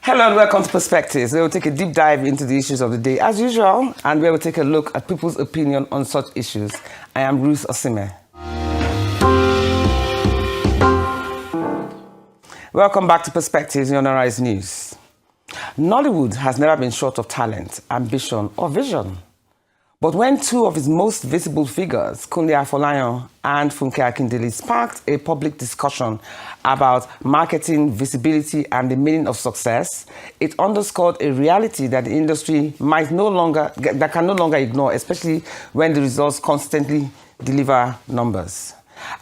Hello and welcome to Perspectives, where we'll take a deep dive into the issues of the day as usual, and where we'll take a look at people's opinion on such issues. I am Ruth Osime. Welcome back to Perspectives in Honorized News. Nollywood has never been short of talent, ambition, or vision. But when two of its most visible figures, Kunle Afolayan and Funke Akindele, sparked a public discussion about marketing, visibility, and the meaning of success, it underscored a reality that the industry can no longer ignore, especially when the results constantly deliver numbers.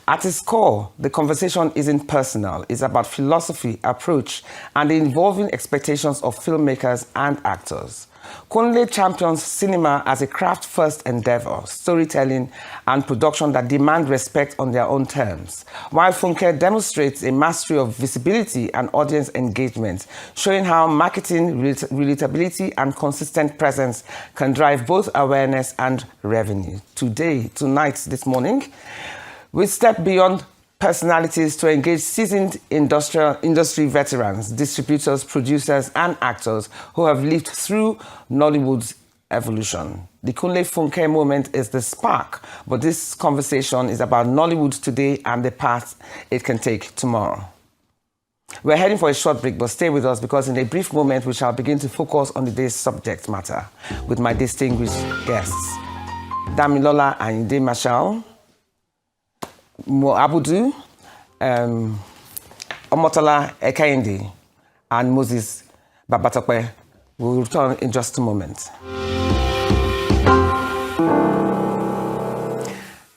At its core, the conversation isn't personal. It's about philosophy, approach, and the evolving expectations of filmmakers and actors. Kunle champions cinema as a craft-first endeavor, storytelling and production that demand respect on their own terms, while Funke demonstrates a mastery of visibility and audience engagement, showing how marketing, relatability, and consistent presence can drive both awareness and revenue. Tonight, this morning, we step beyond personalities to engage seasoned industry veterans, distributors, producers, and actors who have lived through Nollywood's evolution. The Kunle Funke moment is the spark, but this conversation is about Nollywood today and the path it can take tomorrow. We're heading for a short break, but stay with us because in a brief moment we shall begin to focus on the day's subject matter with my distinguished guests, Damilola Ayinde Marshall, Abudu, Omotola Ekeinde, and Moses Babatope. We'll return in just a moment.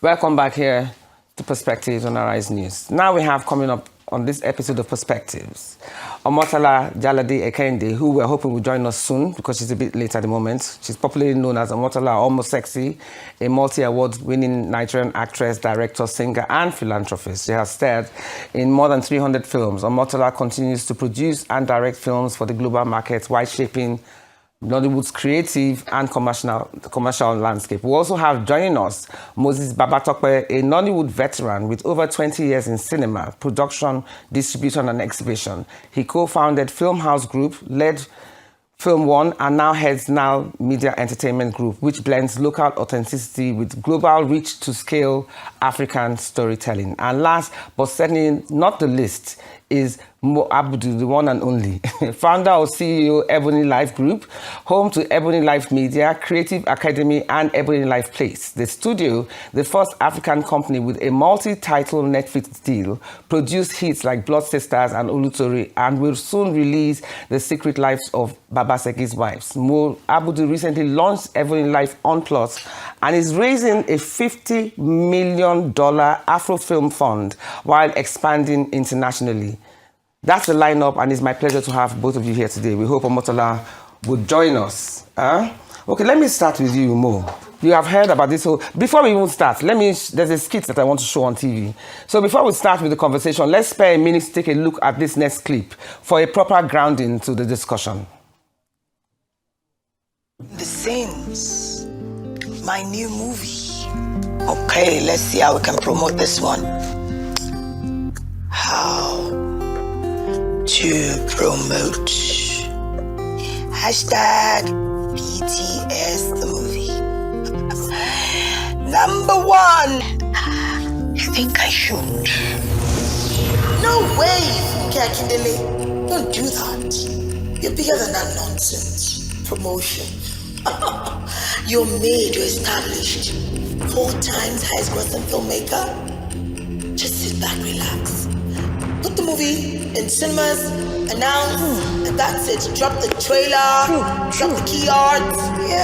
Welcome back here to Perspectives on Arise News. Now we have coming up on this episode of Perspectives, Omotola Jalade-Ekeinde, who we're hoping will join us soon because she's a bit late at the moment. She's popularly known as Omotola Almost Sexy, a multi-award-winning Nigerian actress, director, singer, and philanthropist. She has starred in more than 300 films. Omotola continues to produce and direct films for the global market while shaping Nollywood's creative and commercial landscape. We also have joining us Moses Babatope, a Nollywood veteran with over 20 years in cinema, production, distribution, and exhibition. He co-founded Film House Group, led Film One, and now heads Now Media Entertainment Group, which blends local authenticity with global reach to scale African storytelling. And last, but certainly not the least, is Abudu, the one and only, founder or CEO, Ebony Life Group, home to Ebony Life Media, Creative Academy, and Ebony Life Place. The studio, the first African company with a multi-title Netflix deal, produced hits like Blood Sisters and Olutori, and will soon release The Secret Lives of Babaseki's Wives. Abudu recently launched Ebony Life On Plus and is raising a $50 million Afro-film fund while expanding internationally. That's the lineup, and it's my pleasure to have both of you here today. We hope Omotola would join us. Okay, let me start with you, Mo. You have heard about this whole... Before we even start, there's a skit that I want to show on TV. So before we start with the conversation, let's spare a minute to take a look at this next clip for a proper grounding to the discussion. The Sins, my new movie. Okay, let's see how we can promote this one. How to promote #BTS the movie. Number one, I think I should. No way, Akindele. Don't do that. You're bigger than that nonsense. Promotion. You're made, you're established. 4 times highest grossing filmmaker. Just sit back, relax. Put the movie in cinemas, announce, and that's it. Drop the trailer, drop the key art,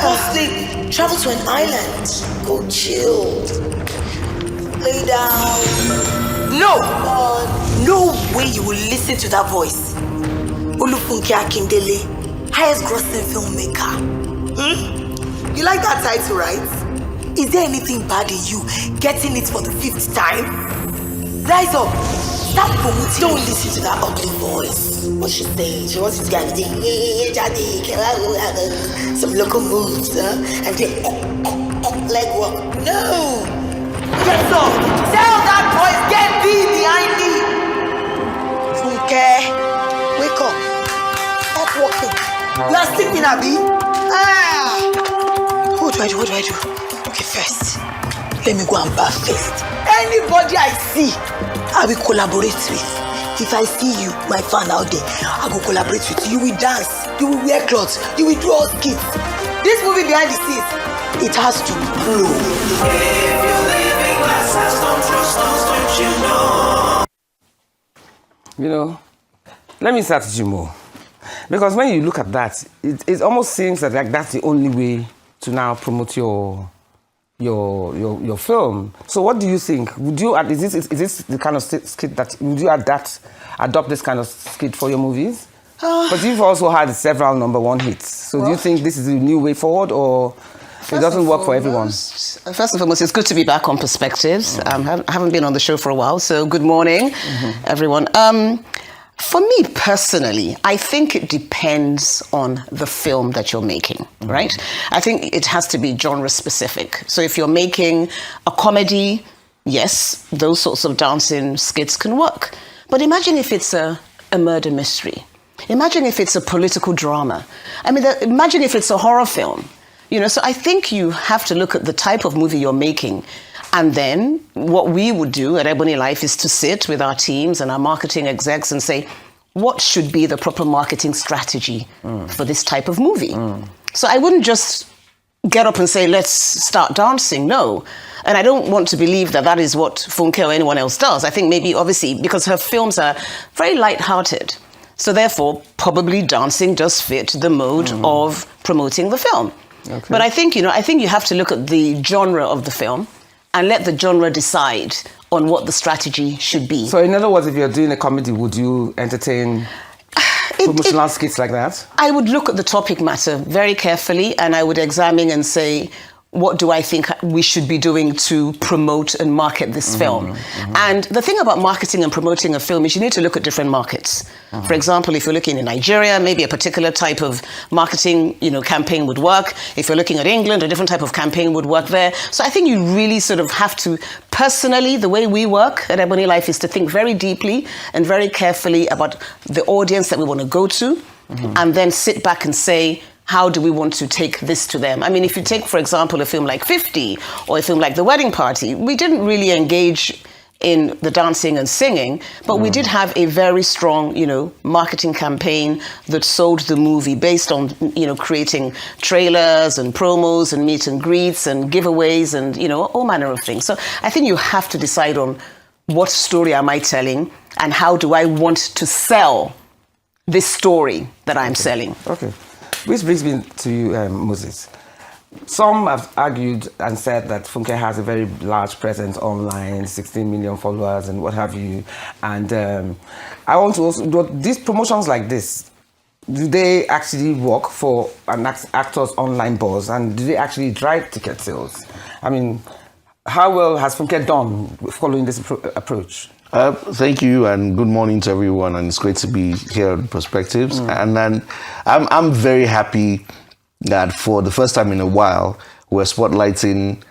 go sleep, travel to an island, go chill, lay down. No way you will listen to that voice. Funke Akindele, highest grossing filmmaker. You like that title, right? Is there anything bad in you getting it for the 5th time? Rise up. Stop promoting. Don't listen to that ugly voice. What's she saying? She wants you to get some local moves, and then leg walk. No. Get up. Tell that voice, get thee behind me. Funke, wake up. Stop You are sleeping, Abi? Ah! What do I do? Okay, first, let me go and bath first. Anybody I see, I will collaborate with. If I see you, my fan out there, I will collaborate with you. You will dance, you will wear clothes, you will do all skits. This movie behind the scenes, it has to blow. If you're living glass house, don't trust those, don't you know? You know, let me start with you more. Because when you look at that, it almost seems that like that's the only way to now promote your film. So what do you think? Would you add, is this the kind of skit that would you adopt this kind of skit for your movies? But you've also had several #1 hits. So do you think this is a new way forward, or it doesn't work for everyone? First and foremost, it's good to be back on Perspectives. I haven't been on the show for a while, so good morning, everyone. For me personally, I think it depends on the film that you're making, right? I think it has to be genre specific. So if you're making a comedy, yes, those sorts of dancing skits can work. But imagine if it's a murder mystery. Imagine if it's a political drama. I mean, imagine if it's a horror film. You know, so I think you have to look at the type of movie you're making. And then what we would do at Ebony Life is to sit with our teams and our marketing execs and say, what should be the proper marketing strategy for this type of movie? So I wouldn't just get up and say, let's start dancing. No. And I don't want to believe that that is what Funke or anyone else does. I think maybe, obviously, because her films are very light-hearted. So therefore, probably dancing does fit the mode of promoting the film. Okay. But I think, I think you have to look at the genre of the film and let the genre decide on what the strategy should be. So in other words, if you're doing a comedy, would you entertain promotional skits like that? I would look at the topic matter very carefully, and I would examine and say, what do I think we should be doing to promote and market this film? And the thing about marketing and promoting a film is you need to look at different markets. For example, if you're looking in Nigeria, maybe a particular type of marketing, campaign would work. If you're looking at England, a different type of campaign would work there. So I think you really sort of have to, personally, the way we work at Ebony Life is to think very deeply and very carefully about the audience that we want to go to, and then sit back and say, how do we want to take this to them? I mean, if you take, for example, a film like 50 or a film like The Wedding Party, we didn't really engage in the dancing and singing, but we did have a very strong, marketing campaign that sold the movie based on, creating trailers and promos and meet and greets and giveaways and, all manner of things. So I think you have to decide on what story am I telling and how do I want to sell this story that I'm selling. Okay. Which brings me to you, Moses. Some have argued and said that Funke has a very large presence online, 16 million followers and what have you. And I want to also, do these promotions like this, do they actually work for an actor's online buzz, and do they actually drive ticket sales? I mean, how well has Funke done following this approach? Thank you, and good morning to everyone, and it's great to be here on Perspectives. And then I'm very happy that for the first time in a while we're spotlighting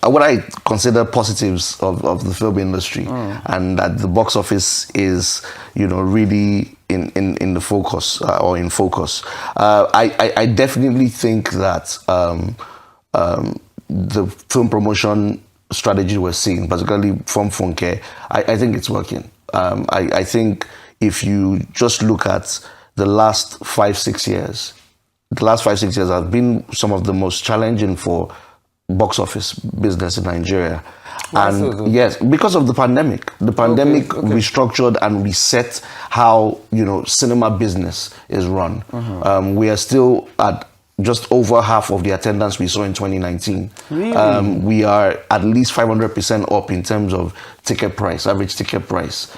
what I consider positives of the film industry, and that the box office is really in the focus or in focus. I definitely think that the film promotion strategy we're seeing, particularly from Funke, I think it's working. I think if you just look at the last 5-6 years, have been some of the most challenging for box office business in Nigeria. And yes, because of the pandemic. The pandemic restructured and reset how, cinema business is run. We are still at just over half of the attendance we saw in 2019. Really? We are at least 500% up in terms of ticket price, average ticket price.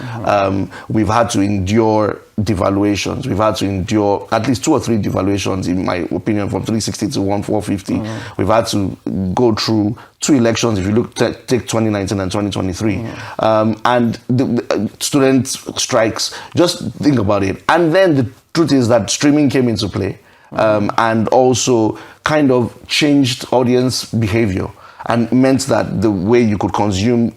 We've had to endure devaluations. We've had to endure at least 2 or 3 devaluations, in my opinion, from 360 to 450. We've had to go through 2 elections, if you take 2019 and 2023. And the student strikes, just think about it. And then the truth is that streaming came into play. And also kind of changed audience behavior. and meant that the way you could consume,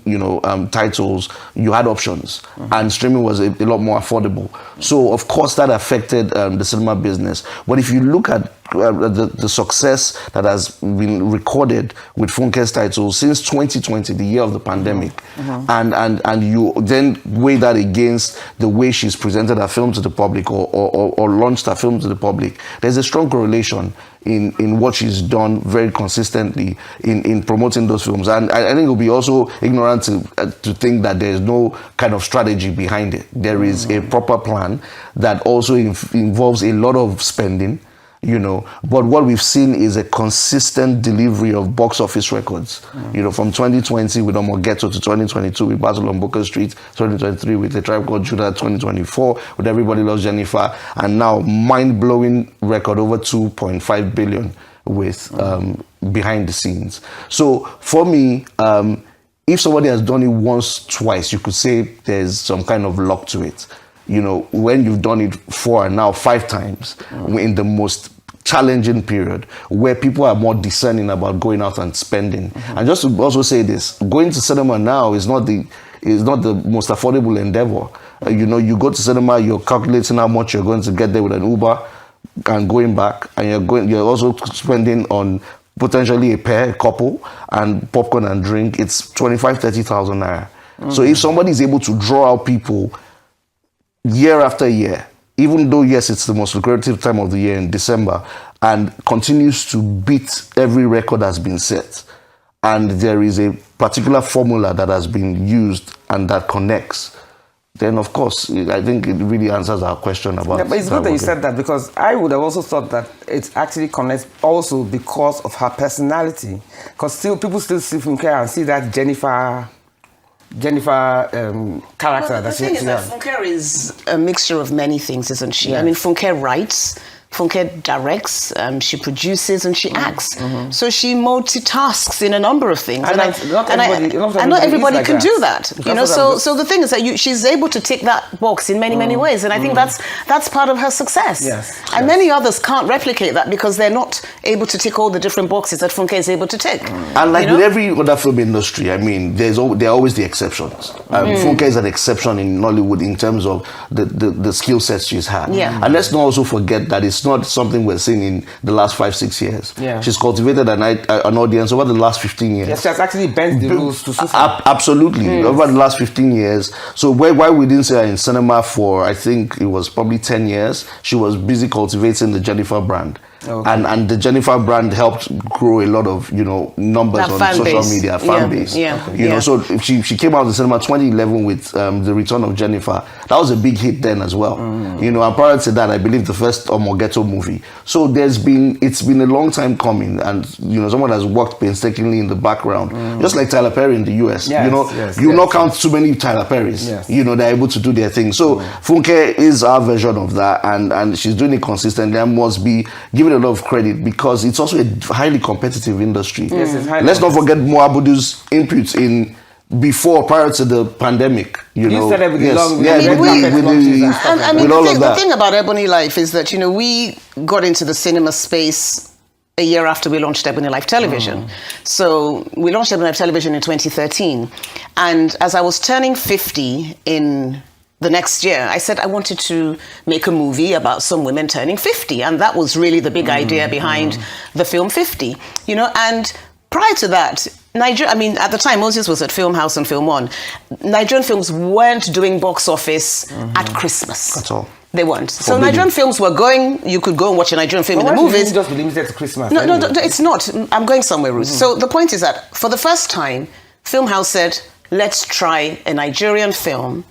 titles, you had options, and streaming was a lot more affordable. So of course that affected the cinema business. But if you look at the success that has been recorded with Funke's titles since 2020, the year of the pandemic, and you then weigh that against the way she's presented her film to the public or launched her film to the public, there's a strong correlation in what she's done very consistently in promoting those films. And I think it will be also ignorant to think that there's no kind of strategy behind it. There is a proper plan that also involves a lot of spending, but what we've seen is a consistent delivery of box office records. From 2020 with Omotola to 2022 with Battle on Booker Street, 2023 with A Tribe Called Judah, 2024 with Everybody Loves Jennifer, and now mind-blowing record over 2.5 billion with Behind the Scenes. So for me, if somebody has done it once, twice, you could say there's some kind of luck to it. When you've done it 4 and now 5 times in the most challenging period where people are more discerning about going out and spending. And just to also say this, going to cinema now is not the most affordable endeavor. You go to cinema, you're calculating how much you're going to get there with an Uber and going back, and you're also spending on potentially a couple and popcorn and drink. It's 25,000-30,000 naira. So if somebody is able to draw out people year after year, even though, yes, it's the most lucrative time of the year in December, and continues to beat every record that's been set, and there is a particular formula that has been used and that connects, then of course, I think it really answers our question about... Yeah, but it's good that you said that, because I would have also thought that it actually connects also because of her personality. Because people still see Funke and see that Jennifer character. The thing is that Funke is a mixture of many things, isn't she? Yeah. I mean, Funke writes, Funke directs, she produces, and she acts. So she multitasks in a number of things. And not everybody can do that. So the thing is that she's able to tick that box in many, many ways. And I think that's part of her success. And many others can't replicate that because they're not able to tick all the different boxes that Funke is able to tick. And with every other film industry, I mean, there are always the exceptions. Funke is an exception in Nollywood in terms of the skill sets she's had. And let's not also forget that it's not something we're seeing in the last 5-6 years. She's cultivated an audience over the last 15 years. Yes, she has actually bent the rules to suit absolutely over the last 15 years. So why we didn't see her in cinema for, I think it was probably 10 years, she was busy cultivating the Jennifer brand. And the Jennifer brand helped grow a lot of numbers on social media, fan base. So she came out of the cinema 2011 with The Return of Jennifer. That was a big hit then as well. And prior to that, I believe the first Omotola movie. So it's been a long time coming, and someone has worked painstakingly in the background, just like Tyler Perry in the US. Not count too many Tyler Perrys. They're able to do their thing. So Funke is our version of that, and she's doing it consistently and must be given a lot of credit because it's also a highly competitive industry. Let's not forget Mo Abudu's input in prior to the pandemic. The thing about Ebony Life is that we got into the cinema space a year after we launched Ebony Life Television. So we launched Ebony Life Television in 2013, and as I was turning 50 in the next year, I said I wanted to make a movie about some women turning 50, and that was really the big idea behind the film 50. And prior to that, at the time Moses was at Film House and Film One. Nigerian films weren't doing box office at Christmas at all. They weren't. So Nigerian films were going. You could go and watch a Nigerian film in the movies. Just be limited to Christmas. No, it's not. I'm going somewhere, Ruth. So the point is that for the first time, Film House said, "Let's try a Nigerian film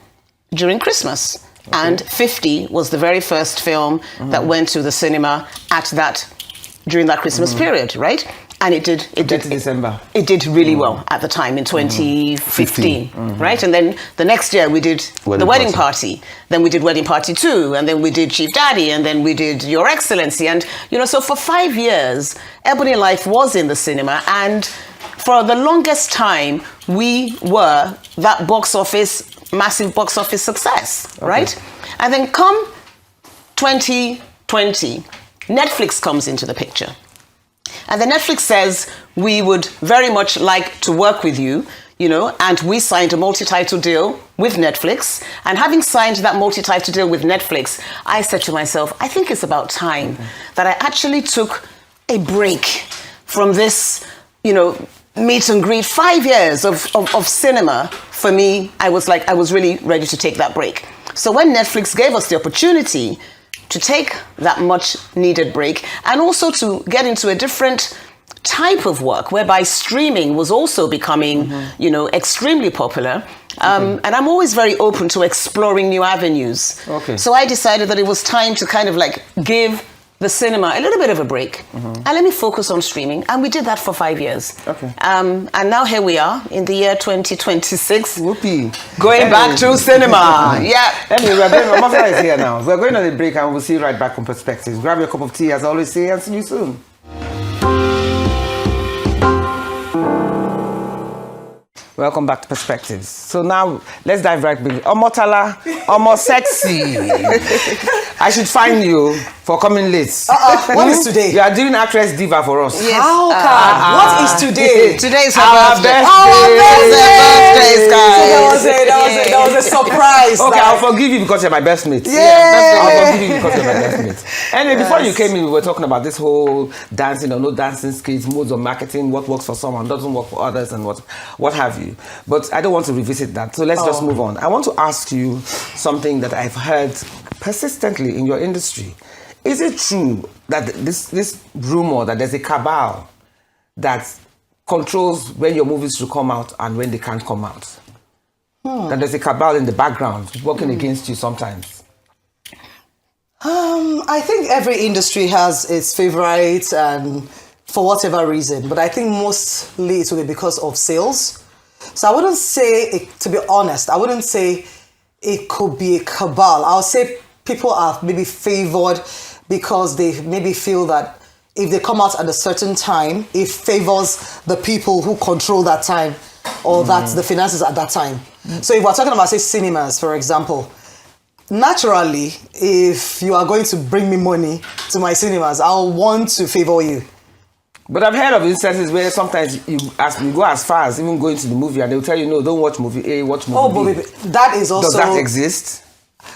during Christmas." And 50 was the very first film that went to the cinema during that Christmas period, right? And it did December. It did really well at the time in 2015, right? And then the next year we did The Wedding Party. Then we did Wedding Party 2, and then we did Chief Daddy, and then we did Your Excellency. And so for 5 years, Ebony Life was in the cinema, and for the longest time we were that massive box office success, right? And then come 2020, Netflix comes into the picture. And then Netflix says, we would very much like to work with you, you know, and we signed a multi-title deal with Netflix. And having signed that multi-title deal with Netflix, I said to myself, I think it's about time that I actually took a break from this, you know, meet and greet. 5 years of cinema. For me, I was really ready to take that break. So when Netflix gave us the opportunity to take that much needed break and also to get into a different type of work whereby streaming was also becoming, you know, extremely popular. And I'm always very open to exploring new avenues. Okay. So I decided that it was time to kind of like give the cinema a little bit of a break and let me focus on streaming. And we did that for 5 years. Okay. And now here we are in the year 2026. Whoopee. Going back to cinema. Yeah. Anyway, Omotola is here now. We're going on a break and we'll see you right back on Perspectives. Grab your cup of tea, as I always say, and see you soon. Welcome back to Perspectives. So now, let's dive right in. Omotola, sexy. I should find you for coming late. What is today? You are doing actress diva for us. Yes. How come? What is today? Today is her Our birthday. birthday. That was a surprise. Okay, I'll forgive you because you're my best mate. Yay! I'll forgive you because you're my best mate. Anyway, before you came in, we were talking about this whole dancing or no dancing skits, modes of marketing, what works for someone, doesn't work for others, and what have you. But I don't want to revisit that, so let's just move on. I want to ask you something that I've heard persistently in your industry. Is it true that this rumor that there's a cabal that controls when your movies should come out and when they can't come out? That there's a cabal in the background working against you sometimes? I think every industry has its favorites and for whatever reason, but I think mostly it will be because of sales. So I wouldn't say, to be honest, I wouldn't say it could be a cabal. I'll say people are maybe favored because they maybe feel that if they come out at a certain time, it favors the people who control that time or that's the finances at that time. So if we're talking about, say, cinemas, for example, naturally, if you are going to bring me money to my cinemas, I'll want to favor you. But I've heard of instances where sometimes you go as far as even going to the movie and they'll tell you, no, don't watch movie A, watch movie B. But that is also... Does that exist?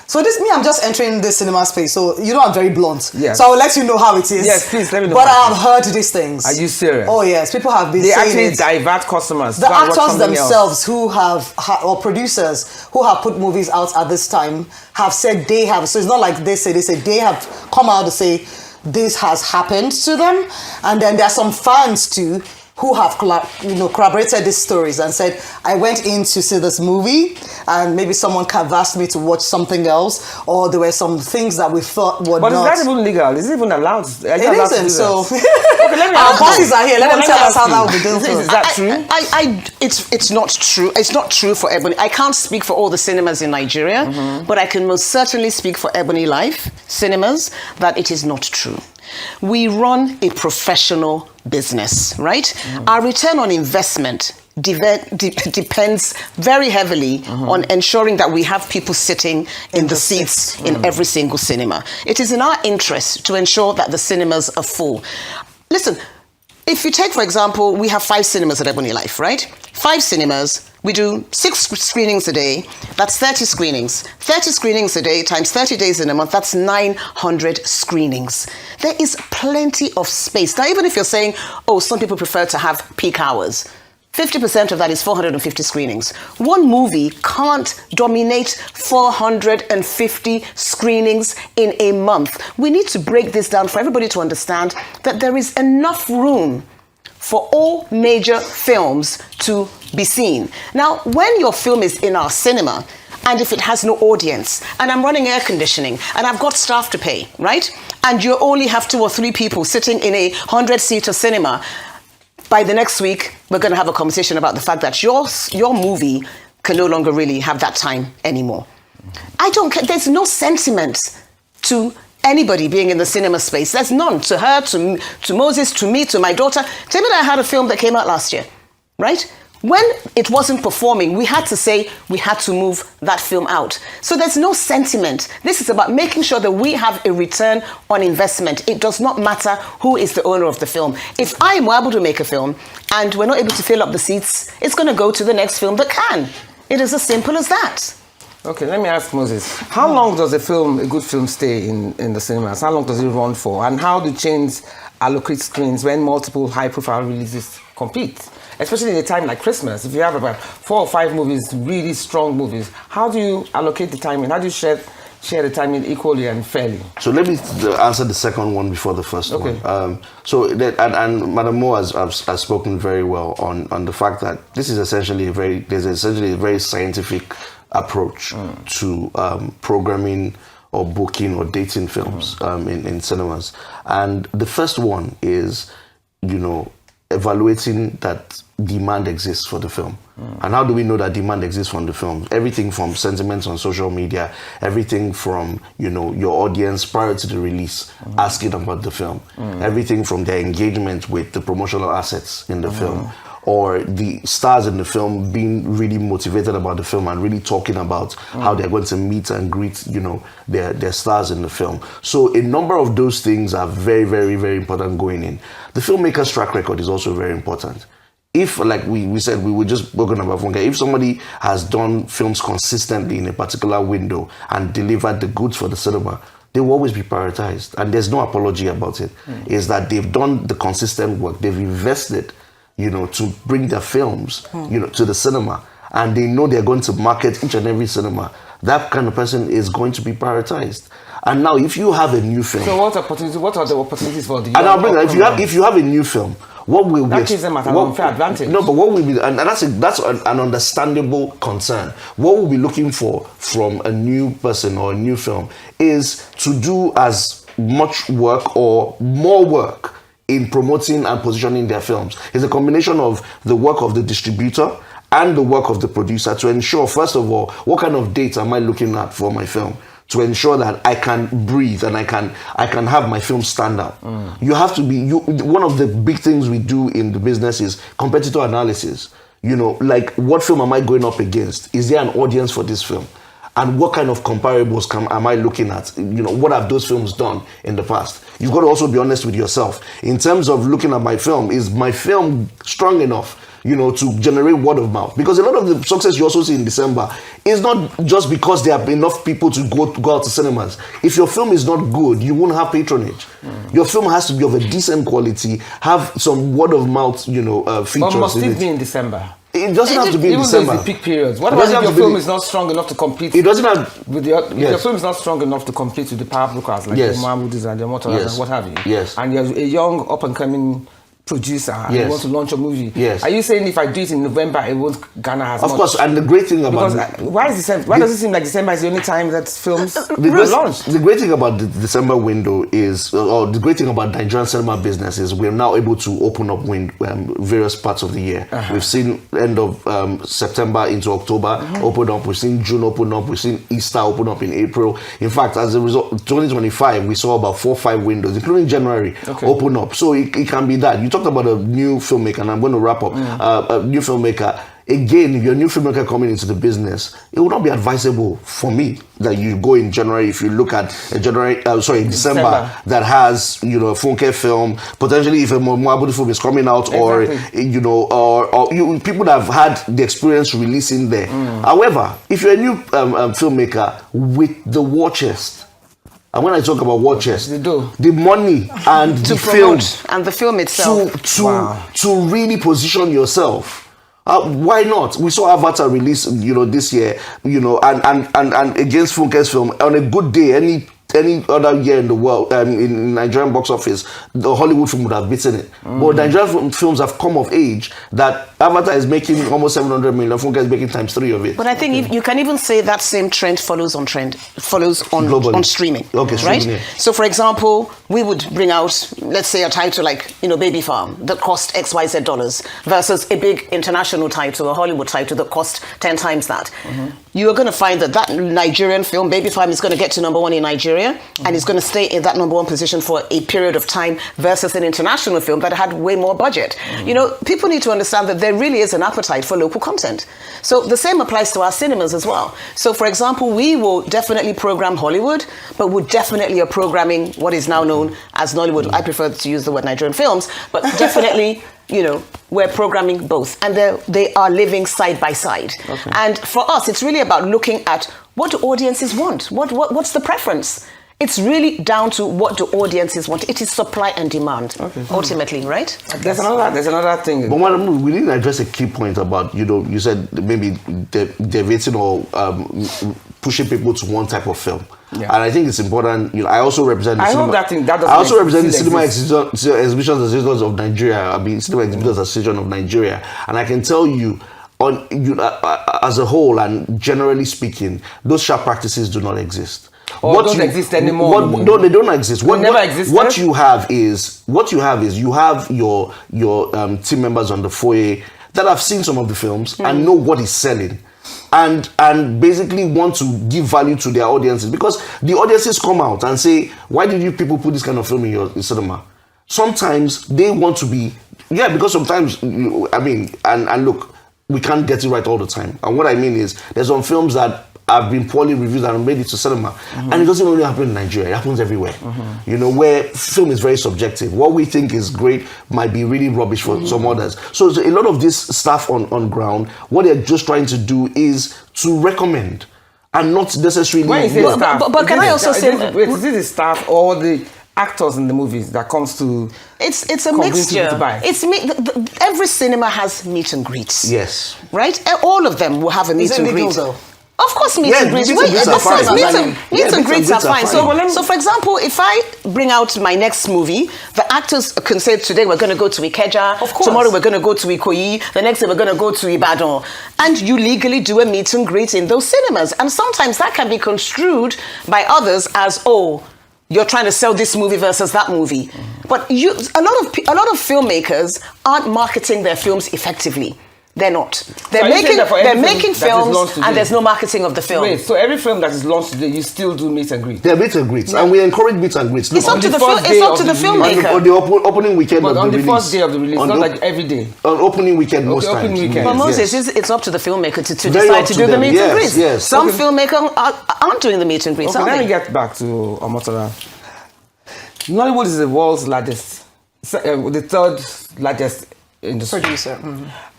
So I'm just entering the cinema space, so you know I'm very blunt. Yes. So I will let you know how it is. Yes, please, let me know. But I have heard these things. Are you serious? Oh yes, people have been They saying actually it. divert customers. The to go and watch actors something themselves else. who have, or producers who have put movies out at this time have said they have. So it's not like they say they have come out to say this has happened to them. And then there are some fans too who have corroborated these stories and said, I went in to see this movie and maybe someone canvassed me to watch something else, or there were some things that we thought were But not. is that even legal? Is it even allowed? Are you It allowed to isn't, do so that? Okay, let me our ask you. bosses are here. Let them tell us ask how you. that will be done. Is that true? It's not true. It's not true for Ebony. I can't speak for all the cinemas in Nigeria, but I can most certainly speak for Ebony Life cinemas that it is not true. We run a professional business, right? Our return on investment depends very heavily on ensuring that we have people sitting in the seats in every single cinema. It is in our interest to ensure that the cinemas are full. Listen, if you take, for example, we have 5 cinemas at Ebony Life, right? 5 cinemas, we do 6 screenings a day, that's 30 screenings. 30 screenings a day times 30 days in a month, that's 900 screenings. There is plenty of space. Now, even if you're saying, oh, some people prefer to have peak hours, 50% of that is 450 screenings. One movie can't dominate 450 screenings in a month. We need to break this down for everybody to understand that there is enough room for all major films to be seen. Now, when your film is in our cinema, and if it has no audience, and I'm running air conditioning, and I've got staff to pay, right? And you only have 2 or 3 people sitting in a 100-seater cinema, by the next week, we're going to have a conversation about the fact that your movie can no longer really have that time anymore. I don't care. There's no sentiment to anybody being in the cinema space. There's none. To her, to Moses, to me, to my daughter. Tell me that I had a film that came out last year, right? when it wasn't performing, we had to say we had to move that film out. So there's no sentiment. This is about making sure that we have a return on investment. It does not matter who is the owner of the film. If I am able to make a film and we're not able to fill up the seats, it's going to go to the next film that can. It is as simple as that. Okay, let me ask Moses. How long does a good film stay in the cinemas? How long does it run for? And how do chains allocate screens when multiple high-profile releases compete? Especially in a time like Christmas, if you have about 4 or 5 movies, really strong movies, how do you allocate the timing? How do you share the timing equally and fairly? So let me answer the second one before the first one. And Madam Mo has spoken very well on the fact that this is essentially a very scientific approach to programming or booking or dating films in cinemas. And the first one is, evaluating that demand exists for the film. And how do we know that demand exists from the film? Everything from sentiments on social media, everything from, your audience prior to the release asking about the film, everything from their engagement with the promotional assets in the film, or the stars in the film being really motivated about the film and really talking about how they're going to meet and greet, their stars in the film. So a number of those things are very, very, very important going in. The filmmaker's track record is also very important. If, like we said, we were just spoken about, if somebody has done films consistently in a particular window and delivered the goods for the cinema, they will always be prioritized. And there's no apology about it. Is that they've done the consistent work, they've invested, to bring their films, to the cinema, and they know they're going to market each and every cinema. That kind of person is going to be prioritized. And now, if you have a new film, so what are the opportunities for the? And I'll bring that. If you have a new film, what will that gives them an unfair advantage? No, but what will be, and that's an understandable concern. What we'll be looking for from a new person or a new film is to do as much work or more work in promoting and positioning their films. It's a combination of the work of the distributor and the work of the producer to ensure, first of all, what kind of dates am I looking at for my film, to ensure that I can breathe and I can have my film stand out. You have to be, one of the big things we do in the business is competitor analysis. Like, what film am I going up against? Is there an audience for this film? And what kind of comparables am I looking at? What have those films done in the past? You've got to also be honest with yourself. In terms of looking at my film, is my film strong enough, to generate word of mouth? Because a lot of the success you also see in December is not just because there are enough people to go out to cinemas. If your film is not good, you won't have patronage. Your film has to be of a decent quality, have some word of mouth, features. But must it be in December? It doesn't have to be in December. Even the peak periods. What about if your film is not strong enough to compete? It doesn't have. If your film is not strong enough to compete with the power brokers like the Abudus and the Omotola and what have you. Yes. And you're a young up and coming producer and you want to launch a movie. Yes. Are you saying if I do it in November, it won't garner as much? Of course, and the great thing about why does it seem like December is the only time that films launch? The great thing about the December window is, or the great thing about Nigerian cinema business is, we're now able to open up various parts of the year. We've seen end of September into October open up. We've seen June open up. We've seen Easter open up in April. In fact, as a result, 2025 we saw about 4 or 5 windows, including January, open up. So it can be that. You talked about a new filmmaker, and I'm going to wrap up. A new filmmaker. Again, if you're a new filmmaker coming into the business, it would not be advisable for me that you go in January. If you look at December that has, a Funke film, potentially if a Abudu film is coming out, or people that have had the experience releasing there. However, if you're a new filmmaker with the war chest, and when I talk about war chest, the money and the film, and the film itself, to really position yourself. Why not? We saw Avatar release, this year, and against Funke's film on a good day, any other year in the world, in Nigerian box office, the Hollywood film would have beaten it. But Nigerian films have come of age that Avatar is making almost 700 million, Funke is making ×3 of it. But I think you can even say that same trend follows on streaming. Okay, right? Streaming, yeah. So, for example, we would bring out, let's say, a title like, Baby Farm that cost XYZ dollars versus a big international title, a Hollywood title that cost 10 times that. You are going to find that Nigerian film, Baby Farm, is going to get to #1 in Nigeria. Nigeria, and it's going to stay in that number one position for a period of time versus an international film that had way more budget. You know, people need to understand that there really is an appetite for local content. So the same applies to our cinemas as well. So, for example, we will definitely program Hollywood, but we definitely are programming what is now known as Nollywood. I prefer to use the word Nigerian films, but definitely, you know, we're programming both, and they are living side by side. Okay. And for us, it's really about looking at what do audiences want? What's the preference? It's really down to what the audiences want. It is supply and demand, ultimately, right? There's another thing. But madam, we didn't address a key point about, you know, you said maybe deviating or pushing people to one type of film. Yeah. And I think it's important. You know, I also represent. I also represent the Cinema Exhibitions Association of Nigeria. I mean, Cinema Exhibitors Association of Nigeria, and I can tell you, as a whole and generally speaking, those sharp practices do not exist. Don't exist anymore. No, they don't exist. Never existed. What you have is you have your team members on the foyer that have seen some of the films and know what is selling. And basically want to give value to their audiences, because the audiences come out and say, why did you people put this kind of film in your cinema? Sometimes they want to be, because sometimes, and look, we can't get it right all the time. And what I mean is, there's some films that have been poorly reviewed and made it to cinema. And it doesn't only happen in Nigeria, it happens everywhere. You know, where film is very subjective. What we think is great might be really rubbish for some others. So a lot of this stuff on ground, what they're just trying to do is to recommend and not necessarily... When you say staff, but can I also say... Is this the staff or the actors in the movies that comes to... It's a mixture. Every cinema has meet and greets. Yes. Right? All of them will have a meet and greet. Of course, meet and greets. Meet and greets are fine. So, for example, if I bring out my next movie, the actors can say today we're going to go to Ikeja, tomorrow we're going to go to Ikoyi, the next day we're going to go to Ibadan, and you legally do a meet and greet in those cinemas. And sometimes that can be construed by others as, you're trying to sell this movie versus that movie. But a lot of filmmakers aren't marketing their films effectively. They're not. They're making films and there's no marketing of the film. Wait, so every film that is launched today, you still do meet and greet? They're meet and greets, and we encourage meet and greets. It's up to the filmmaker. On the opening weekend of the release. On the first day of the release, not like every day. On opening weekend most times. But Moses, it's up to the filmmaker to decide to do the meet and greets. Yes. Some filmmakers aren't doing the meet and greets. Okay, let me get back to Omotola. Nollywood is the world's largest, the third largest industry. Producer.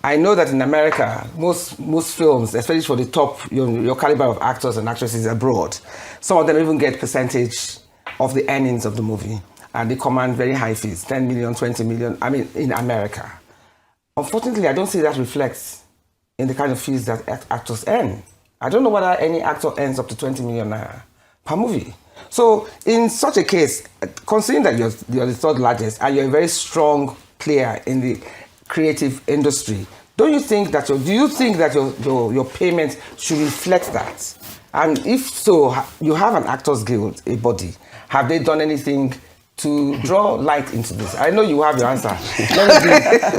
I know that in America, most films, especially for the top, your caliber of actors and actresses abroad, some of them even get percentage of the earnings of the movie, and they command very high fees, 10 million, 20 million, in America. Unfortunately, I don't see that reflects in the kind of fees that actors earn. I don't know whether any actor earns up to 20 million naira per movie. So in such a case, considering that you're the third largest and you're a very strong player in the creative industry, do you think that your payment should reflect that? And if so, you have an Actors Guild, a body. Have they done anything to draw light into this? I know you have your answer.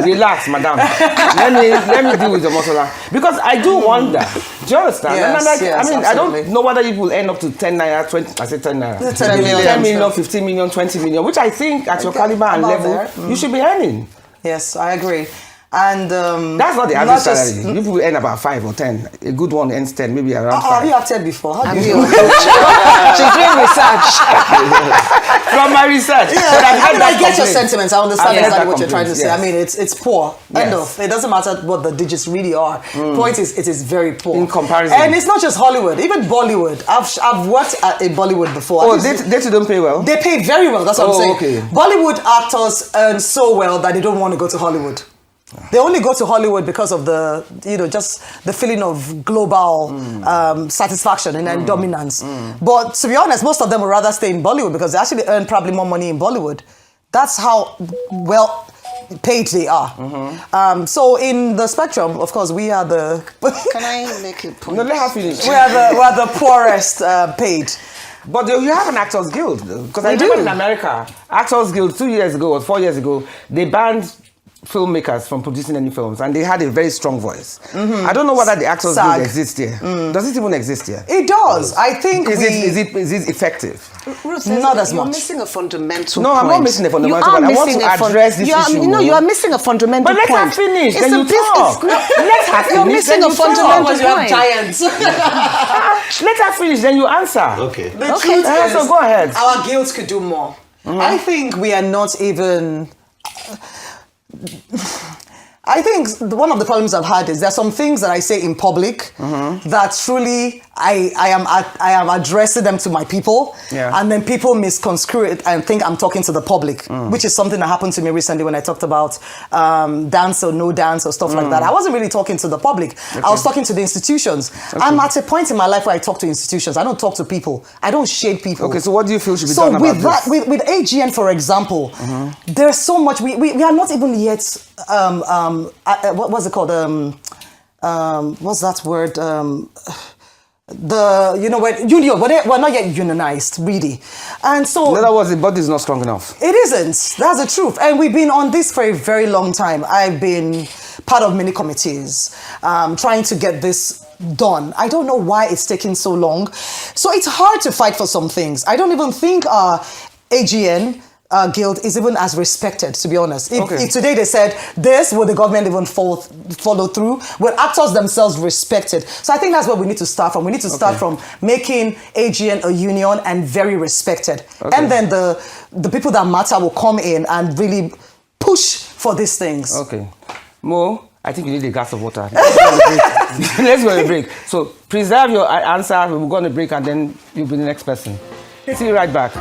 Relax, madam. Let me deal with the Omotola. Because I do wonder. Do you understand? Yes, I don't know whether you will end up to 10 naira, 20, I said 10 naira. 10 million, 15 million, 20 million, which I think at your caliber and level, you should be earning. Yes, I agree. And that's not the average salary. You people earn about 5 or 10. A good one earns 10, maybe around 5. Have you acted before? How do you She's doing research. From my research. Yeah, I get your sentiments. I understand exactly what you're trying to say. Yes. I mean, it's poor. End of. It doesn't matter what the digits really are. Point is, it is very poor. In comparison. And it's not just Hollywood, even Bollywood. I've worked at a Bollywood before. Oh, they too don't pay well? They pay very well, that's what I'm saying. Okay. Bollywood actors earn so well that they don't want to go to Hollywood. They only go to Hollywood because of the, just the feeling of global satisfaction and dominance. But to be honest, most of them would rather stay in Bollywood because they actually earn probably more money in Bollywood. That's how well paid they are. So in the spectrum, of course, we are the... Can I make a point? No, let her finish. we are the poorest paid. But you have an Actors Guild. Because I remember in America, Actors Guild 2 years ago or 4 years ago, they banned filmmakers from producing any films, and they had a very strong voice. I don't know whether the Actors Guild exists here. Does it even exist here? It does. I think Is it effective? Not as You're much. missing a fundamental No, point. I'm not missing a fundamental You are point. I want missing to a fun- address this you are- issue. No, you are missing a fundamental But let point. her finish, It's then a you business- talk. no, Let her You're finish, missing then a you talk. fundamental Because you have point. giants. Let her finish, then you answer. Okay. The Okay. truth is, So go ahead. Our guilds could do more. I think we are not even. I think one of the problems I've had is there are some things that I say in public that truly I am addressing them to my people, and then people misconstrue it and think I'm talking to the public, which is something that happened to me recently when I talked about dance or no dance or stuff like that. I wasn't really talking to the public. I was talking to the institutions. I'm at a point in my life where I talk to institutions. I don't talk to people. I don't shade people. Okay, so what do you feel should be So done with about that, this? with AGN, for example, there's so much. We are not even yet. What was it called? What's that word? Union. We're not yet unionized, really, and so. In other words, the body is not strong enough. It isn't. That's the truth. And we've been on this for a very long time. I've been part of many committees trying to get this done. I don't know why it's taking so long. So it's hard to fight for some things. I don't even think our AGN guild is even as respected, to be honest. If today they said this, will the government even follow through? Will actors themselves respected? So I think that's where we need to start from. We need to start from making AGN a union and very respected. And then the people that matter will come in and really push for these things. Okay. Mo, I think you need a glass of water. Let's go on a break. So preserve your answer. We'll go on a break and then you'll be the next person. See you right back.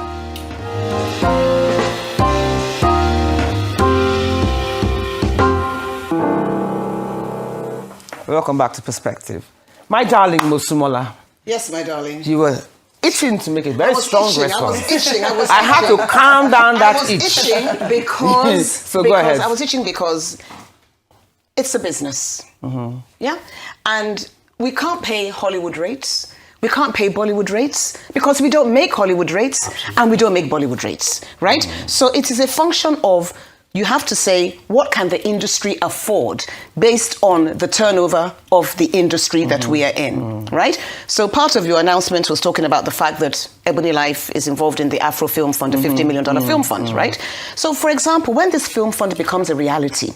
Welcome back to Perspective. My darling Mosumola, Yes, my darling. you were itching to make a very strong response. I was itching. I had to calm down that I was itch. itching because. So go ahead. I was itching because it's a business. Yeah? And we can't pay Hollywood rates. We can't pay Bollywood rates because we don't make Hollywood rates and we don't make Bollywood rates, right? So it is a function of you have to say, what can the industry afford based on the turnover of the industry that we are in, right? So part of your announcement was talking about the fact that Ebony Life is involved in the Afro Film Fund, the $50 million film fund, right? So for example, when this film fund becomes a reality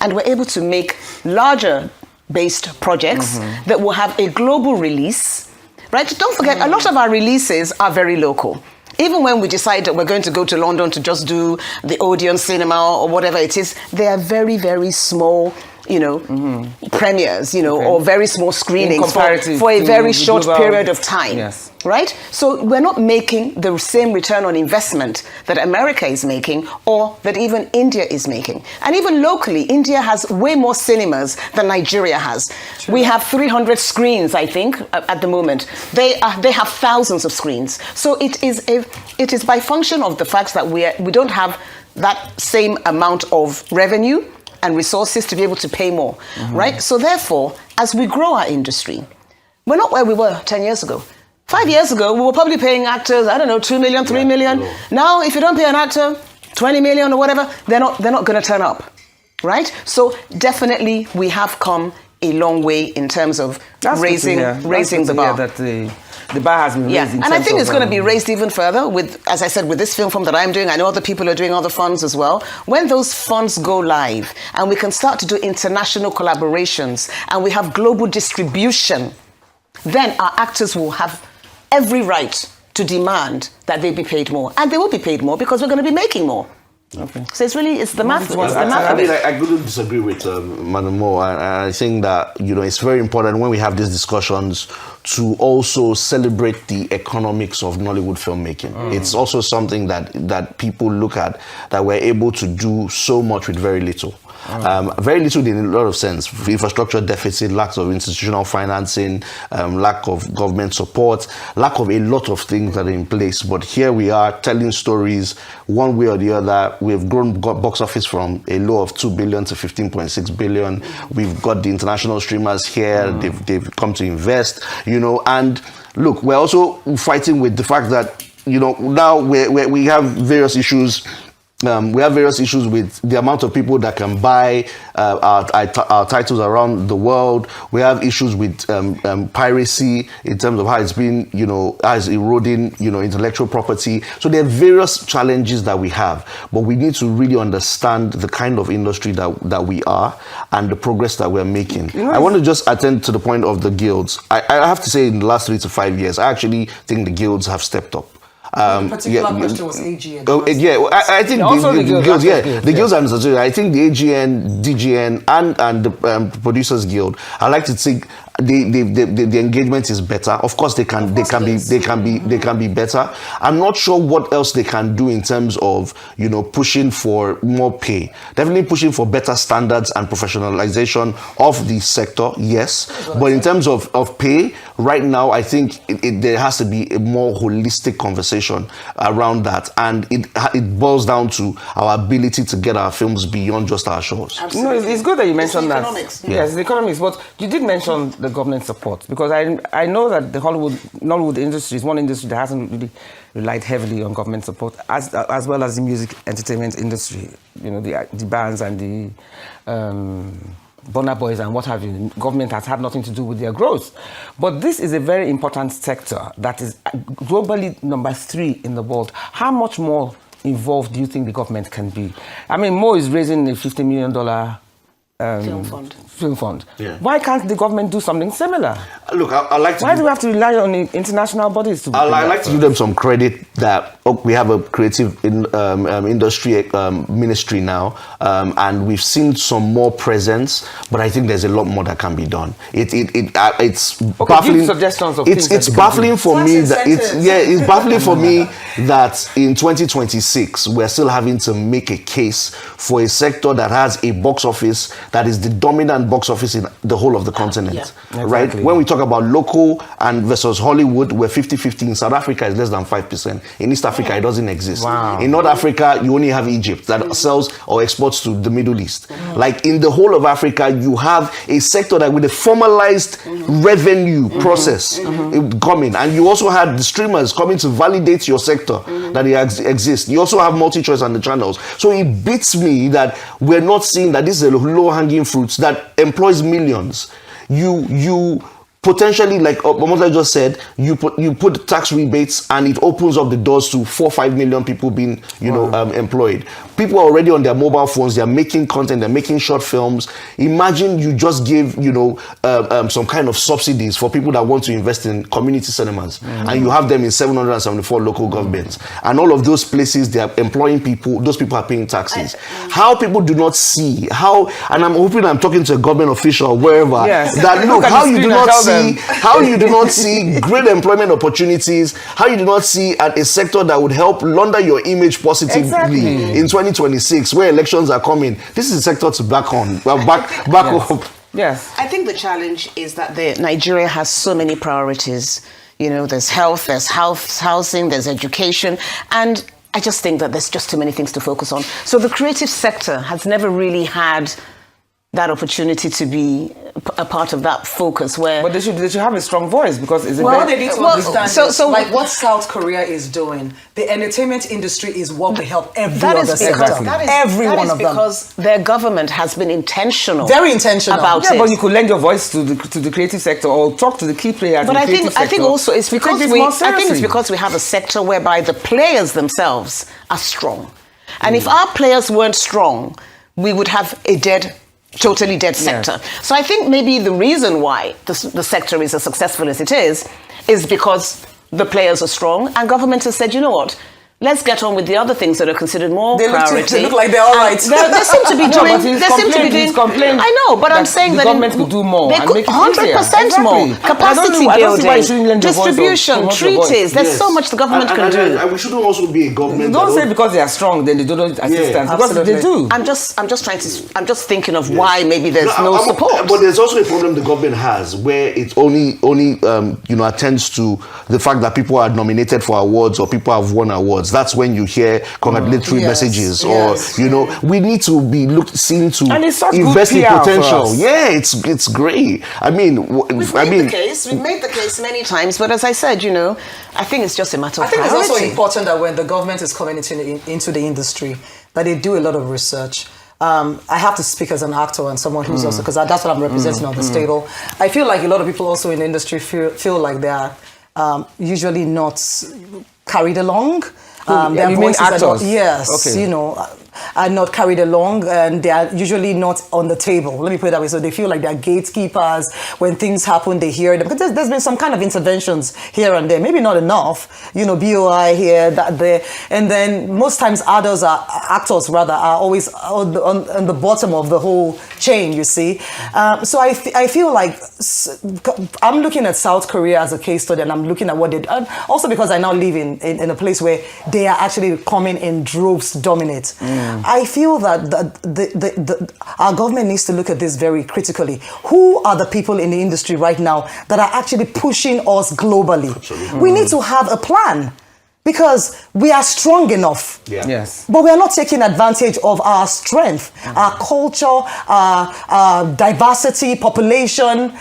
and we're able to make larger based projects that will have a global release, right? Don't forget, a lot of our releases are very local. Even when we decide that we're going to go to London to just do the Odeon cinema or whatever it is, they are very, very small, premieres, or very small screenings for a very short period of time. Yes. Right? So we're not making the same return on investment that America is making or that even India is making. And even locally, India has way more cinemas than Nigeria has. True. We have 300 screens, I think, at the moment. They have thousands of screens. So it is by function of the fact that we don't have that same amount of revenue and resources to be able to pay more, right? So therefore, as we grow our industry, we're not where we were 10 years ago. 5 years ago, we were probably paying actors, 2 million, 3 million. Sure. Now, if you don't pay an actor 20 million or whatever, they're not going to turn up, right? So definitely, we have come a long way in terms of raising the bar. That the bar has been raised. And I think it's going to be raised even further with, as I said, with this film that I'm doing. I know other people are doing other funds as well. When those funds go live and we can start to do international collaborations and we have global distribution, then our actors will have every right to demand that they be paid more. And they will be paid more because we're going to be making more. Okay. So it's the math. I couldn't disagree with Madam Mo. I think that it's very important when we have these discussions to also celebrate the economics of Nollywood filmmaking. It's also something that people look at, that we're able to do so much with very little. Very little in a lot of sense. Infrastructure deficit, lack of institutional financing, lack of government support, lack of a lot of things that are in place. But here we are telling stories one way or the other. We've got box office from a low of 2 billion to 15.6 billion. We've got the international streamers here. They've come to invest, and look, we're also fighting with the fact that, now we have various issues we have various issues with the amount of people that can buy our titles around the world. We have issues with piracy in terms of how it's been, how it's eroding, intellectual property. So there are various challenges that we have, but we need to really understand the kind of industry that we are and the progress that we're making. I want to just attend to the point of the guilds. I have to say, in the last 3 to 5 years, I actually think the guilds have stepped up. The particular question was AGN. I think the guilds, the guilds are necessary. I think the AGN, DGN, and the Producers Guild, I like to think the engagement is better. Of course, they can be better. I'm not sure what else they can do in terms of pushing for more pay. Definitely pushing for better standards and professionalization of the sector. Yes, but in terms of pay, right now, I think there has to be a more holistic conversation around that, and it boils down to our ability to get our films beyond just our shows. It's good that you mentioned that. Economics. Yes, the economics. But you did mention the government support, because I know that the Nollywood industry is one industry that hasn't really relied heavily on government support, as well as the music entertainment industry. The bands and the Burna Boys and what have you. Government has had nothing to do with their growth. But this is a very important sector that is globally number 3 in the world. How much more involved do you think the government can be? I mean, Mo is raising a $50 million film fund. Yeah. Why can't the government do something similar? Look, I like to. Why do we have to rely on international bodies to? I like to give them some credit that we have a creative industry ministry now, and we've seen some more presence. But I think there's a lot more that can be done. It's baffling. Give suggestions of it's baffling for me that it's baffling for me that in 2026 we're still having to make a case for a sector that has a box office that is the dominant box office in the whole of the continent, right? Exactly. When we talk about local and versus Hollywood, we're 50-50. In South Africa, it's less than 5%. In East Africa, it doesn't exist. Wow. In North Africa, you only have Egypt that sells or exports to the Middle East. Like in the whole of Africa, you have a sector that with a formalized revenue process coming, and you also had the streamers coming to validate your sector that it exists. You also have multi-choice on the channels. So it beats me that we're not seeing that this is a low-hanging fruit that employs millions. You potentially, like Omotola just said, you put tax rebates and it opens up the doors to 4-5 million people being employed. People are already on their mobile phones. They're making content. They're making short films. Imagine you just give some kind of subsidies for people that want to invest in community cinemas, and you have them in 774 local governments, and all of those places they are employing people. Those people are paying taxes. How people do not see and I'm hoping I'm talking to a government official or wherever that look how you do not see great employment opportunities, how you do not see a sector that would help launder your image positively in 2026 where elections are coming. This is a sector to back up. Yes. I think the challenge is that Nigeria has so many priorities. There's health, there's housing, there's education, and I just think that there's just too many things to focus on. So the creative sector has never really had that opportunity to be a part of that focus where... But they should have a strong voice, because it's they need to understand so like what South Korea is doing. The entertainment industry is what will help every other sector. Every one of them. Because their government has been intentional. Very intentional. About it. But you could lend your voice to the creative sector or talk to the key players. But I think also it's because it's because we have a sector whereby the players themselves are strong. And if our players weren't strong, we would have a totally dead sector. So I think maybe the reason why the sector is as successful as it is because the players are strong and government has said, you know what, let's get on with the other things that are considered more priority. They look like they're all right. They seem to be doing. I know, but I'm saying the government could do more. They could 100% more. Capacity building, distribution, treaties. There's so much the government can do. And we shouldn't also be a government. Don't say because they are strong, then they don't need assistance. Because they do. I'm just thinking of why maybe there's no support. But there's also a problem the government has where it only attends to the fact that people are nominated for awards or people have won awards. awards, that's when you hear congratulatory Yes, messages, yes. or we need to be seen to And it's such good invest in PR for potential. us. Yeah, it's great. I mean, We've made the case many times, but as I said, I think it's just a matter of I think it's also priority. important that when the government is coming into the industry, that they do a lot of research. I have to speak as an actor and someone who's also, because that's what I'm representing on this table. I feel like a lot of people also in the industry feel like they are usually not carried along. Their you mean voices are not, actors? yes, Okay. are not carried along, and they are usually not on the table. Let me put it that way. So they feel like they're gatekeepers. When things happen, they hear them. Because there's been some kind of interventions here and there, maybe not enough. BOI here, that there, and then most times actors are always on the bottom of the whole chain. You see, so I feel like I'm looking at South Korea as a case study, and I'm looking at what they do. And also because I now live in a place where they are actually coming in droves to dominate. I feel that our government needs to look at this very critically. Who are the people in the industry right now that are actually pushing us globally? Absolutely. We need to have a plan, because we are strong enough. Yeah. Yes. But we are not taking advantage of our strength, our culture, our diversity, population.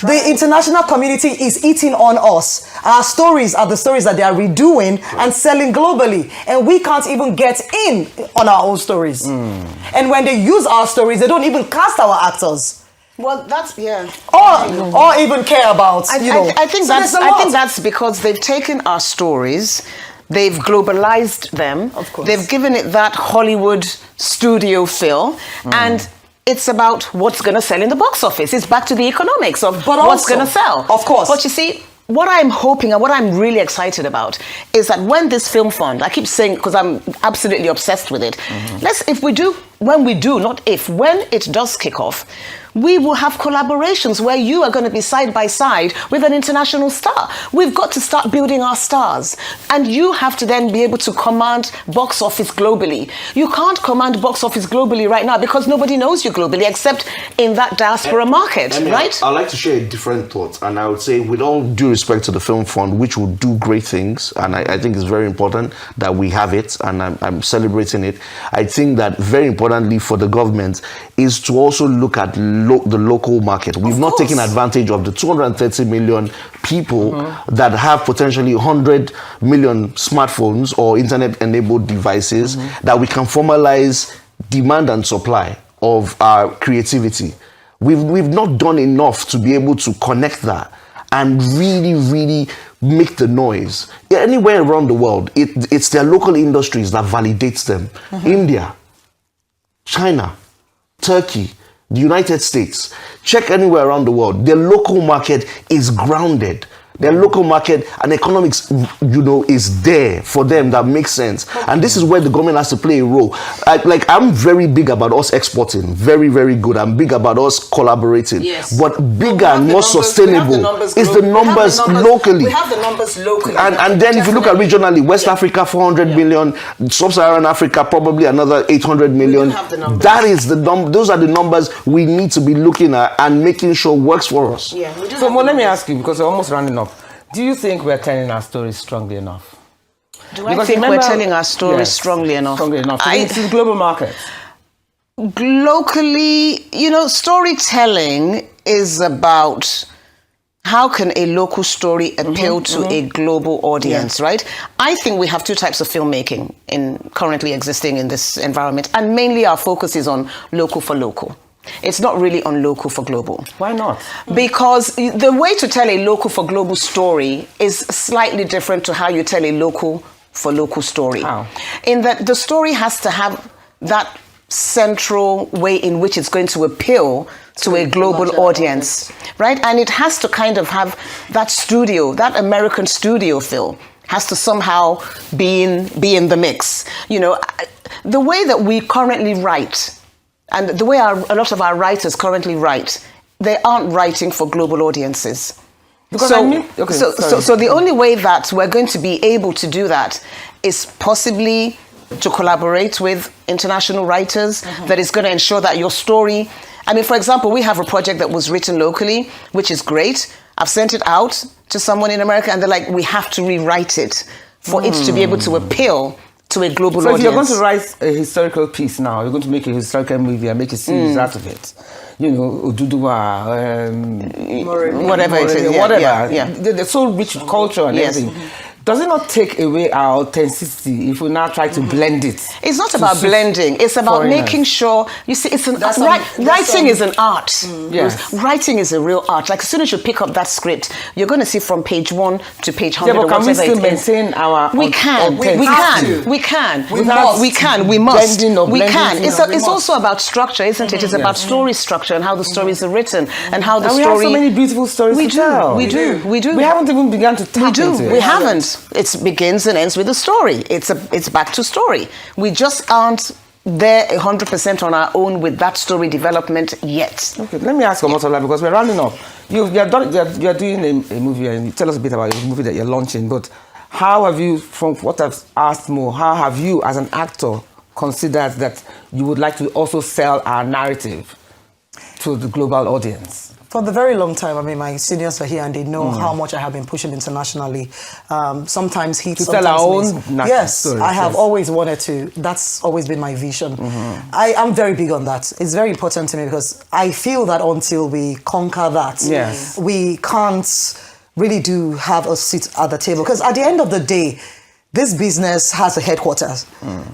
The international community is eating on us. Our stories are the stories that they are redoing and selling globally. And we can't even get in on our own stories. And when they use our stories, they don't even cast our actors. Well, that's Or even care about, I think So there's a I think lot. that's because they've taken our stories, they've globalized them, Of course. they've given it that Hollywood studio feel, and it's about what's going to sell in the box office. It's back to the economics of But what's also, going to sell. of course. But you see, what I'm hoping and what I'm really excited about is that when this film fund, I keep saying, because I'm absolutely obsessed with it, when it does kick off, we will have collaborations where you are going to be side by side with an international star. We've got to start building our stars. And you have to then be able to command box office globally. You can't command box office globally right now because nobody knows you globally except in that diaspora market, right? I'd like to share a different thought, and I would say, with all due respect to the Film Fund, which will do great things, and I think it's very important that we have it, and I'm celebrating it. I think that very importantly for the government is to also look at the local market. We've not taken advantage of the 230 million people that have potentially 100 million smartphones or internet-enabled devices that we can formalize demand and supply of our creativity. We've not done enough to be able to connect that and really, really make the noise. Anywhere around the world, it's their local industries that validates them. India, China, Turkey, the United States, check anywhere around the world. Their local market is grounded. Their local market and economics, is there for them. That makes sense. And this is where the government has to play a role. I'm very big about us exporting. Very, very good. I'm big about us collaborating. Yes. But bigger and more sustainable is the numbers locally. We have the numbers locally. And then if you look at regionally, West Africa, 400 million, Sub-Saharan Africa, probably another 800 million. We do have the numbers. That is those are the numbers we need to be looking at and making sure works for us. Yeah, we do So, have Mo, the let me numbers. ask you, because we're almost rounding up. Do you think we're telling our stories strongly enough? Do I think we're telling our stories strongly enough? Strongly enough. It's a global market. Locally, storytelling is about how can a local story appeal to a global audience, right? I think we have two types of filmmaking currently existing in this environment, and mainly our focus is on local for local. It's not really on local for global. Why not? Because the way to tell a local for global story is slightly different to how you tell a local for local story. How? In that the story has to have that central way in which it's going to appeal to a global audience, right? And it has to kind of have that American studio feel has to somehow be in the mix. The way that we currently write, and the way a lot of our writers currently write, they aren't writing for global audiences. Because so the only way that we're going to be able to do that is possibly to collaborate with international writers that is going to ensure that your story... for example, we have a project that was written locally, which is great. I've sent it out to someone in America and they're like, we have to rewrite it for it to be able to appeal to a global So audience. if you're going to write a historical piece now, you're going to make a historical movie and make a series out of it. You know, Oduduwa, whatever it is, yeah, whatever. yeah. They're so rich with culture and Yes. everything. Does it not take away our authenticity if we now try to blend it? It's not to about suit blending. It's about foreigners? making sure, you see, it's an That's writing is an art. Yes. Writing is a real art. Like as soon as you pick up that script, you're going to see from page 1 to page 100 Yeah, but or can we whatever still it is. maintain our We can. authenticity? We have can. to. We can. We must. We can. We must. Blending or We blending can. things. It's We must. also about structure, isn't it? It's about story structure and how the stories are written and how the And we story. have so many beautiful stories We to do. tell. We do. We do. We haven't even begun to tap We do. into it. We haven't. It begins and ends with the story. It's back to story. We just aren't there 100% on our own with that story development yet. Okay, let me ask Omotola, because we're rounding up. You're doing a movie, and you tell us a bit about the movie that you're launching, but how have you, from what I've asked more, how have you as an actor considered that you would like to also sell our narrative to the global audience? For the very long time, I mean, my seniors are here and they know how much I have been pushing internationally. Sometimes hits, To tell sometimes our miss. own narrative Yes, stories, I have yes. always wanted to. That's always been my vision. I am very big on that. It's very important to me because I feel that until we conquer that, Yes. we can't really do have a seat at the table. Because at the end of the day, this business has a headquarters.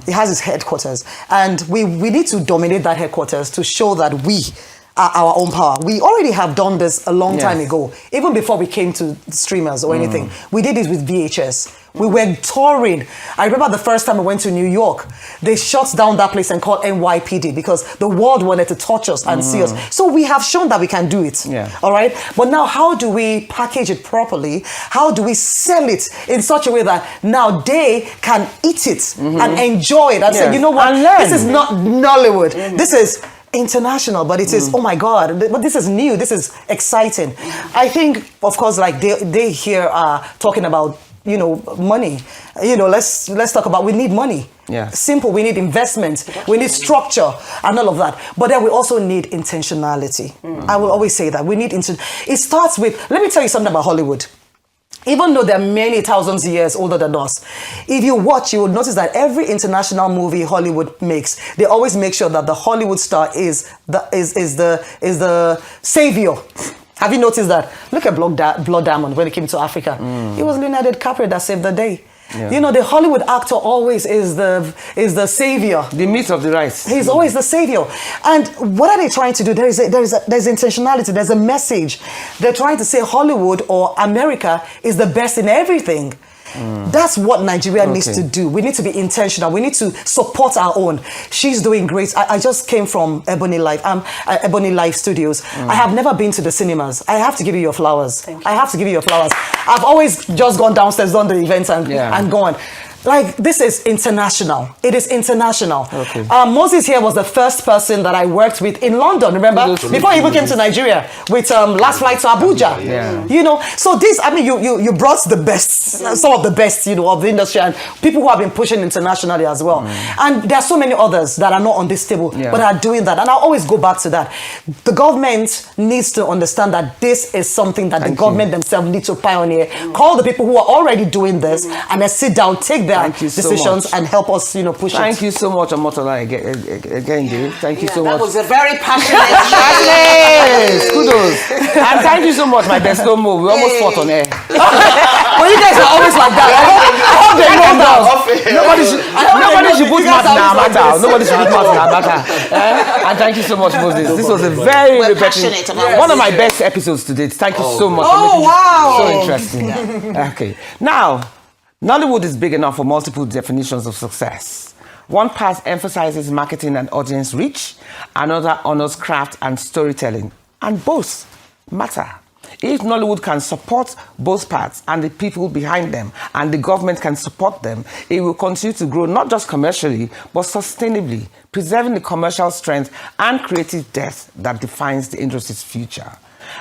It has its headquarters. And we need to dominate that headquarters to show that we are our own power. We already have done this a long time Yes. ago, even before we came to streamers or anything. We did it with VHS. We were touring. I remember the first time I went to New York, they shut down that place and called NYPD because the world wanted to touch us and see us. So we have shown that we can do it. Yeah. All right. But now, how do we package it properly? How do we sell it in such a way that now they can eat it and enjoy it and say, Yes. you know what? And learn. This is not Nollywood. This is international, but it is, oh my God, but this is new, this is exciting. I think, of course, like they here are talking about, you know, money. You know, let's talk about, we need money. Yeah. Simple, we need investment, we need structure and all of that. But then we also need intentionality. I will always say that. We need, it starts with, let me tell you something about Hollywood. Even though they're many thousands of years older than us, if you watch, you will notice that every international movie Hollywood makes, they always make sure that the Hollywood star is the savior. Have you noticed that? Look at Blood Diamond when it came to Africa. It was Leonardo DiCaprio that saved the day. Yeah. You know, the Hollywood actor always is the savior. The myth of the rice. He's always the savior. And what are they trying to do? There's intentionality. There's a message. They're trying to say Hollywood or America is the best in everything. That's what Nigeria needs to do. We need to be intentional. We need to support our own. She's doing great. I just came from Ebony Life Studios. I have never been to the cinemas. I have to give you your flowers. I have to give you your flowers. I've always just gone downstairs, done the events and gone. Like, this is international. It is international. Okay. Moses here was the first person that I worked with in London, remember? Before he even came to Nigeria with Last Flight to Abuja. Yeah. You know, so this, I mean, you brought the best, some of the best, you know, of the industry and people who have been pushing internationally as well. And there are so many others that are not on this table, but are doing that. And I always go back to that. The government needs to understand that this is something that the government themselves need to pioneer. Call the people who are already doing this and then sit down, take their decisions and help us, you know, push it. Thank you so much, Omotola, again, Dave. Thank you so much. That was a very passionate Yes, kudos. And thank you so much, my best Lomo. We almost fought on air. Well, you guys are always like that. I hope they know that. Nobody should put mouth in our matter. Nobody should put mouth in our matter. And thank you so much, Moses. This was a very passionate about one of my best episodes to date. Thank you so much. Oh, wow. So interesting. Okay. Now, Nollywood is big enough for multiple definitions of success. One part emphasizes marketing and audience reach, another honors craft and storytelling, and both matter. If Nollywood can support both parts and the people behind them, and the government can support them, it will continue to grow not just commercially, but sustainably, preserving the commercial strength and creative depth that defines the industry's future.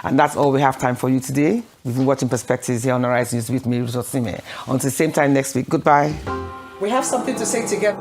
And that's all we have time for you today. We've been watching Perspectives here on Arise News with me, Ruth Otsime. Until the same time next week, goodbye. We have something to say together.